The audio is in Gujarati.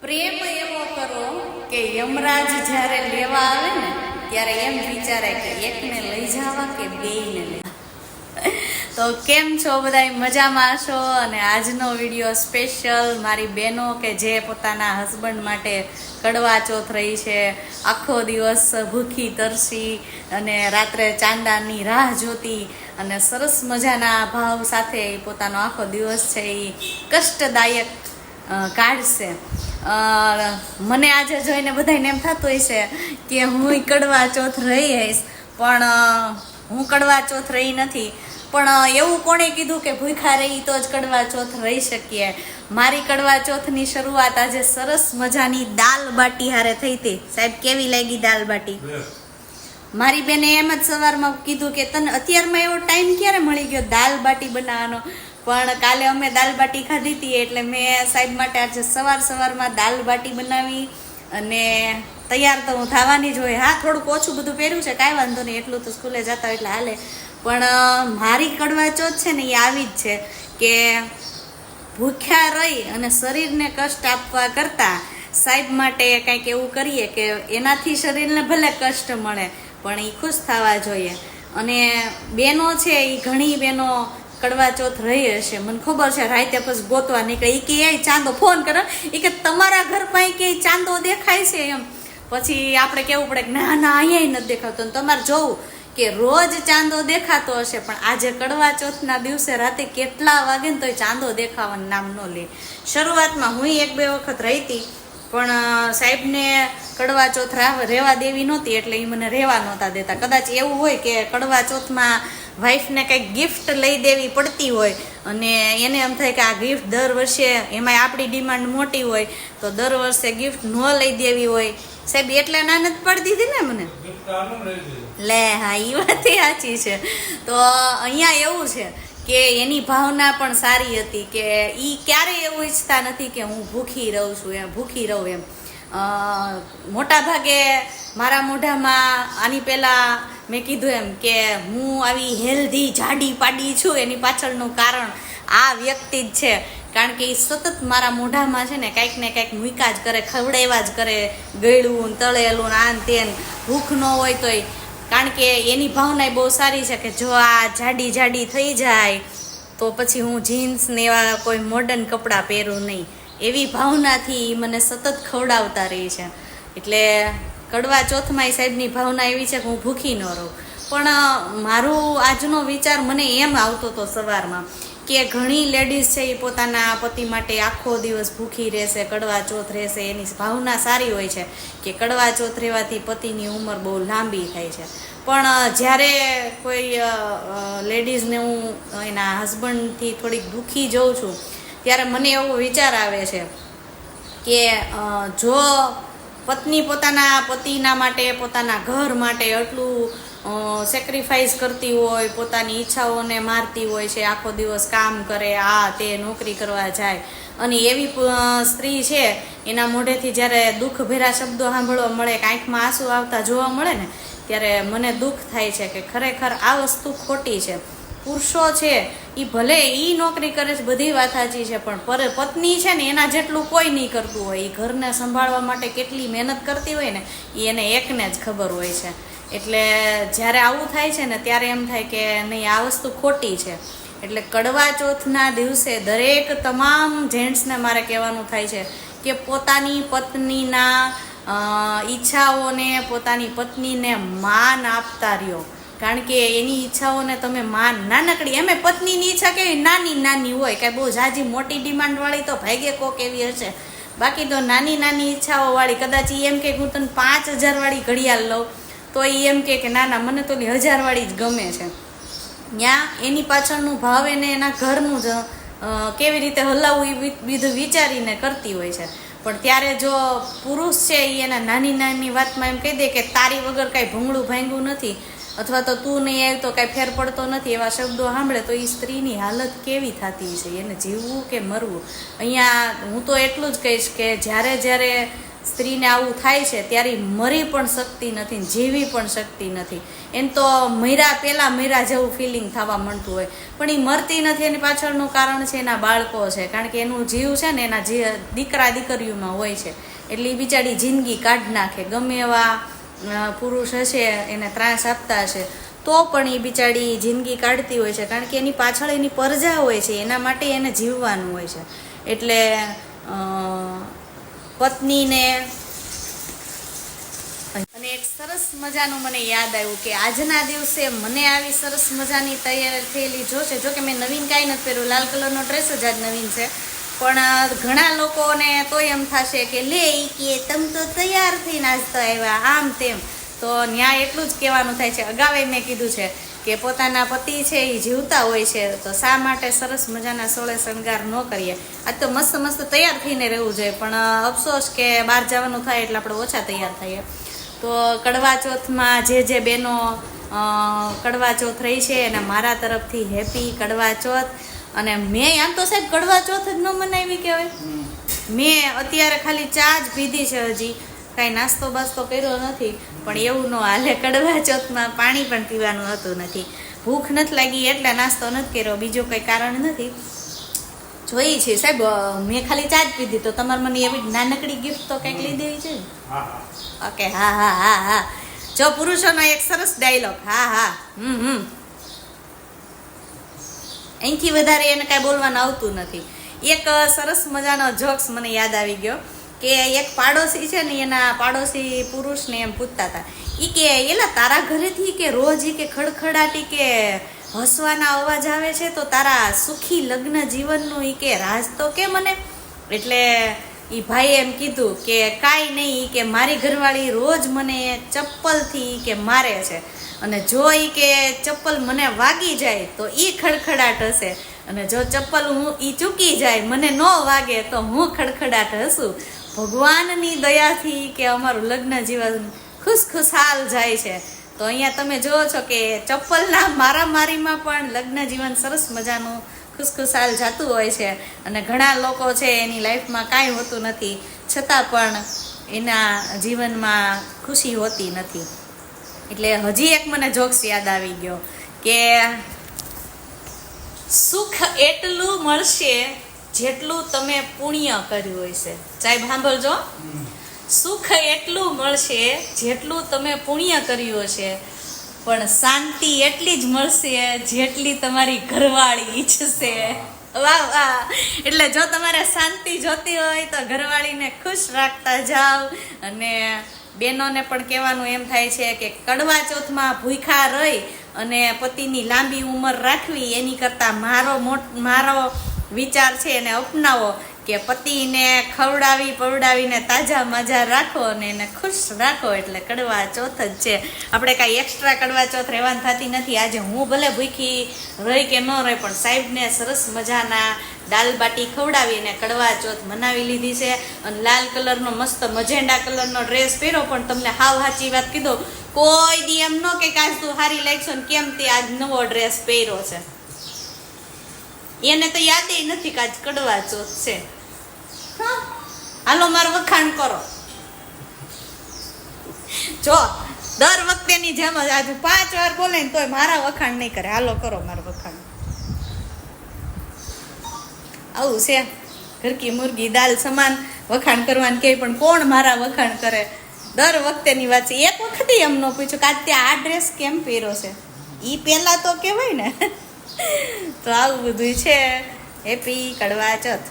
પ્રેમ એવો કરો કે યમરાજ જ્યારે લેવા આવે ને ત્યારે એમ વિચારે કે એકને લઈ જવા કે બેયને લઈ. તો કેમ છો બધા, મજામાં છો? અને આજનો વિડીયો સ્પેશિયલ મારી બહેનો કે જે પોતાના હસબન્ડ માટે કડવા ચોથ રહી છે, આખો દિવસ ભૂખી તરસી અને રાત્રે ચાંદાની રાહ જોતી અને સરસ મજાના ભાવ સાથે પોતાનો આખો દિવસ છે એ કષ્ટદાયક કાઢશે. મને આજે જોઈને બધાને એમ થતું હોય છે કે હું કડવા ચોથ રહી હઈશ, પણ હું કડવા ચોથ રહી નથી. પણ એવું કોણે કીધું કે ભૂખા રહી તો જ કડવા ચોથ રહી શકીએ? મારી કડવા ચોથની શરૂઆત આજે સરસ મજાની દાલ બાટી હારે થઈ હતી. સાહેબ, કેવી લાગી દાલ બાટી? મારી બેને એમ જ સવારમાં કીધું કે તને અત્યારમાં એવો ટાઈમ ક્યારે મળી ગયો દાલ બાટી બનાવવાનો? પણ કાલે અમે દાલ બાટી ખાધી હતી એટલે મેં સાહેબ માટે આજે સવારમાં દાલ બાટી બનાવી અને તૈયાર તો હું થવાની જ હોય. હા, થોડુંક ઓછું બધું પહેર્યું છે, કાંઈ વાંધો નહીં, એટલું તો સ્કૂલે જતા હોય એટલે હાલે. પણ મારી કડવા ચોથ છે ને એ આવી જ છે કે ભૂખ્યા રહી અને શરીરને કષ્ટ આપવા કરતાં સાહેબ માટે કંઈક એવું કરીએ કે એનાથી શરીરને ભલે કષ્ટ મળે પણ એ ખુશ થવા જોઈએ. અને બહેનો છે એ ઘણી બહેનો કડવા ચોથ રહી હશે, મને ખબર છે. રાતે પછી ગોતવા નીકળે, એ કે એ ચાંદો ફોન કરે, એ કે તમારા ઘર પાસે કે ચાંદો દેખાય છે એમ. પછી આપણે કહેવું પડે કે ના ના, અહીંયા નથી દેખાતો. તમારે જોવું કે રોજ ચાંદો દેખાતો હશે પણ આજે કડવા ચોથના દિવસે રાતે કેટલા વાગે ને તોય ચાંદો દેખાવાનું નામ ન લે. શરૂઆતમાં હું 1-2 વખત રહી હતી પણ સાહેબને કડવા ચોથ રહેવા દેવી નહોતી એટલે એ મને રહેવા નહોતા દેતા. કદાચ એવું હોય કે કડવા ચોથમાં વાઈફને કંઈક ગિફ્ટ લઈ દેવી પડતી હોય અને એને એમ થાય કે આ ગિફ્ટ દર વર્ષે, એમાંય આપણી ડિમાન્ડ મોટી હોય તો દર વર્ષે ગિફ્ટ ન લઈ દેવી હોય. સાહેબ એટલે ના નથી પાડી દીધી ને મને. લે હા, એ વાત સાચી છે. તો અહીંયા એવું છે કે એની ભાવના પણ સારી હતી કે એ ક્યારેય એવું ઈચ્છતા નથી કે હું ભૂખી રહું છું એમ, ભૂખી રહું એમ. મોટા ભાગે મારા મોઢામાં આની પહેલાં મેં કીધું એમ કે હું આવી હેલ્ધી જાડી પાડી છું એની પાછળનું કારણ આ વ્યક્તિ જ છે. કારણ કે એ સતત મારા મોઢામાં છે ને કાંઈક ને કાંઈક મૂક્યા જ કરે, ખવડાવ્યા જ કરે, ગળ્યું તળેલું આન તેન, ભૂખ ન હોય તોય. કારણ કે એની ભાવના બહુ સારી છે કે જો આ જાડી થઈ જાય તો પછી હું જીન્સ ને એવા કોઈ મોડર્ન કપડાં પહેરું નહીં, એવી ભાવનાથી મને સતત ખવડાવતા રહી છે. એટલે કડવા ચોથમાં સાહેબની ભાવના એવી છે કે હું ભૂખી ન રહું. પણ મારું આજનો વિચાર મને એમ આવતો હતો સવારમાં કે ઘણી લેડીઝ છે એ પોતાના પતિ માટે આખો દિવસ ભૂખી રહેશે, કડવા ચોથ રહેશે, એની ભાવના સારી હોય છે કે કડવા ચોથ રહેવાથી પતિની ઉંમર બહુ લાંબી થાય છે. પણ જ્યારે કોઈ લેડીઝને હું એના હસબન્ડથી થોડીક દુઃખી જોઉં છું ત્યારે મને એવો વિચાર આવે છે કે જો પત્ની પોતાના પતિના માટે, પોતાના ઘર માટે આટલું સેક્રિફાઈસ કરતી હોય, પોતાની ઈચ્છાઓને મારતી હોય છે, આખો દિવસ કામ કરે, આ તે નોકરી કરવા જાય, અને એવી સ્ત્રી છે એના મોઢેથી જ્યારે દુઃખભેરા શબ્દો સાંભળવા મળે, આંખમાં આંસુ આવતા જોવા મળે ને ત્યારે મને દુઃખ થાય છે કે ખરેખર આ વસ્તુ ખોટી છે. પુરુષો છે એ ભલે એ નોકરી કરે છે, બધી વાત સાચી છે, પણ પત્ની છે ને એના જેટલું કોઈ નહીં કરતું હોય. એ ઘરને સંભાળવા માટે કેટલી મહેનત કરતી હોય ને એ એને એકને જ ખબર હોય છે. એટલે જ્યારે આવું થાય છે ને ત્યારે એમ થાય કે નહીં, આ વસ્તુ ખોટી છે. એટલે કડવા ચોથના દિવસે દરેક તમામ જેન્ટ્સને મારે કહેવાનું થાય છે કે પોતાની પત્નીના ઈચ્છાઓને, પોતાની પત્નીને માન આપતા રહ્યો. કારણ કે એની ઈચ્છાઓને તમે માન, નાનકડી, એમ પત્નીની ઈચ્છા કેવી નાની હોય, કાંઈ બહુ ઝાઝી મોટી ડિમાન્ડવાળી તો ભાગ્ય કોક એવી હશે, બાકી તો નાની ઈચ્છાઓવાળી. કદાચ એમ કે હું તને 5000 વાળી ઘડિયાળ લઉં તો એ એમ કે ના ના, મને તો 1000 વાળી જ ગમે છે. ત્યાં એની પાછળનું ભાવ એને એના ઘરનું જ કેવી રીતે હલાવવું એ બધું વિચારીને કરતી હોય છે. પણ ત્યારે જો પુરુષ છે એ એના નાની વાતમાં એમ કહી દે કે તારી વગર કાંઈ ભૂંગળું ભાંગ્યું નથી, અથવા તો તું નહીં આવી તો કાંઈ ફેર પડતો નથી, એવા શબ્દો સાંભળે તો એ સ્ત્રીની હાલત કેવી થતી છે, એને જીવવું કે મરવું. અહીંયા હું તો એટલું જ કહીશ કે જ્યારે સ્ત્રીને આવું થાય છે ત્યારે મરી પણ શકતી નથી ને જીવી પણ શકતી નથી. એમ તો પહેલાં મર્યા જેવું ફિલિંગ થવા માંડતું હોય, પણ એ મરતી નથી. એની પાછળનું કારણ છે એના બાળકો છે, કારણ કે એનું જીવ છે ને એના દીકરા દીકરીઓમાં હોય છે, એટલે એ બિચારી જિંદગી કાઢી નાખે. ગમે એવા પુરુષ હશે એને ત્રાસ આપતા હશે તો પણ એ બિચારી જિંદગી કાઢતી હોય છે, કારણ કે એની પાછળ એની પ્રજા હોય છે, એના માટે એને જીવવાનું હોય છે. એટલે પત્નીને. અને એક સરસ મજાનું મને યાદ આવ્યું કે આજના દિવસે મને આવી સરસ મજાની તૈયાર થયેલી જોશે. જો કે મેં નવીન કાંઈ નથી પહેર્યું, લાલ કલરનો ડ્રેસ જ આજ નવીન છે, પણ ઘણા લોકોને તો એમ થશે કે લે ઈ કે તમે તો તૈયાર થઈને આજ તો આવ્યા આમ તેમ. તો ન્યાય એટલું જ કહેવાનું થાય છે, અગાઉ મેં કીધું છે કે પોતાના પતિ છે એ જીવતા હોય છે તો શા માટે સરસ મજાના સોળે શણગાર ન કરીએ. આજ તો મસ્ત મસ્ત તૈયાર થઈને રહેવું જોઈએ, પણ અફસોસ કે બહાર જવાનું થાય એટલે આપણે ઓછા તૈયાર થઈએ. તો કડવા ચોથમાં જે બહેનો કડવા ચોથ રહી છે અને મારા તરફથી હેપી કડવા ચોથ. અને મેં આમ તો સાહેબ કડવા ચોથ જ ન મનાવી કહેવાય. મેં અત્યારે ખાલી ચા જ પીધી છે, હજી કાંઈ નાસ્તો બાસ્તો કર્યો નથી, પણ એવું ન હાલે. કડવા ચોથમાં પાણી પણ પીવાનું હતું નથી, ભૂખ નથી લાગી એટલે નાસ્તો નથી કર્યો, બીજું કંઈ કારણ નથી. જોઈ છે સાહેબ, મેં ખાલી ચા જ પીધી, તો તમારે મને એવી નાનકડી ગિફ્ટ તો કંઈક લઈ દેવી છે. ઓકે, હા હા હા હા. જો પુરુષોનો એક સરસ ડાયલોગ, હા હા અહીંથી વધારે એને કાંઈ બોલવાનું આવતું નથી. એક સરસ મજાનો જોક્સ મને યાદ આવી ગયો કે એક પાડોશી છે ને, એના પાડોશી પુરુષને એમ પૂછતા હતા, એ કે એલા તારા ઘરેથી કે રોજ કે ખડખડાટી કે હસવાના અવાજ આવે છે, તો તારા સુખી લગ્ન જીવનનું એ કે રાજ તો કે મને. એટલે એ ભાઈએ એમ કીધું કે કાંઈ નહીં, કે મારી ઘરવાળી રોજ મને ચપ્પલથી કે મારે છે, અને જો એ કે ચપ્પલ મને વાગી જાય તો એ ખડખડાટ હશે, અને જો ચપ્પલ હું એ ચૂકી જાય મને ન વાગે તો હું ખડખડાટ હસું. ભગવાનની દયાથી કે અમારું લગ્ન જીવન ખુશખુશાલ જાય છે. તો અહીંયા તમે જુઓ છો કે ચપ્પલના મારામારીમાં પણ લગ્ન જીવન સરસ મજાનું ખુશખુશાલ જતું હોય છે. અને ઘણા લોકો છે એની લાઈફમાં કાંઈ હોતું નથી, છતાં પણ એના જીવનમાં ખુશી હોતી નથી. એટલે હજી એક મને જોક્સ યાદ આવી ગયો કે સુખ એટલું મળશે જેટલું તમે પુણ્ય કર્યું હશે. સાહેબ સાંભળજો, સુખ એટલું મળશે જેટલું તમે પુણ્ય કર્યું હશે, પણ શાંતિ એટલી જ મળશે જેટલી તમારી ઘરવાળી ઈચ્છશે. વાહ વાહ. એટલે જો તમારે શાંતિ જોતી હોય તો ઘરવાળીને ખુશ રાખતા જાઓ. અને બહેનોને પણ કહેવાનું એમ થાય છે કે કડવા ચોથમાં ભૂખ્યા રહી અને પતિની લાંબી ઉંમર રાખવી એની કરતાં મારો વિચાર છે એને અપનાવો કે પતિને ખવડાવી પવડાવીને તાજા માજા રાખો અને એને ખુશ રાખો. એટલે કડવા ચોથ જ છે. આપણે કાંઈ એક્સ્ટ્રા કડવા ચોથ રહેવાની થતી નથી. આજે હું ભલે ભૂખી રહી કે ન રહી, પણ સાહેબને સરસ મજાના દાલ બાટી ખવડાવીને કડવા ચોથ મનાવી લીધી છે. અને લાલ કલરનો મસ્ત મજેન્ડા કલરનો ડ્રેસ પહેરો, પણ તમને હાવ સાચી વાત કીધું, કોઈ દી એમ ન કે આજ તું સારી લાગશો ને કેમ તે આજ નવો ડ્રેસ પહેર્યો છે. એને તો યાદ નથી કે આજ કડવા ચોથ છે. હાલો મારું વખાણ કરો. જો દર વખતેની જેમ જ આજે 5 વાર બોલે ને તોય મારા વખાણ નહીં કરે. હાલો કરો મારું વખાણ. આવું છે, ઘરકી મુરગી દાલ સમાન વખાણ કરવાનું કે, પણ કોણ મારા વખાણ કરે? દર વખતેની વાત છે. એક વખત એમ ન પૂછ્યું કે આજ ત્યાં આ ડ્રેસ કેમ પહેર્યો છે, ઈ પહેલા તો કહેવાય ને. તો આવું બધું છે. હેપી કડવા ચોથ.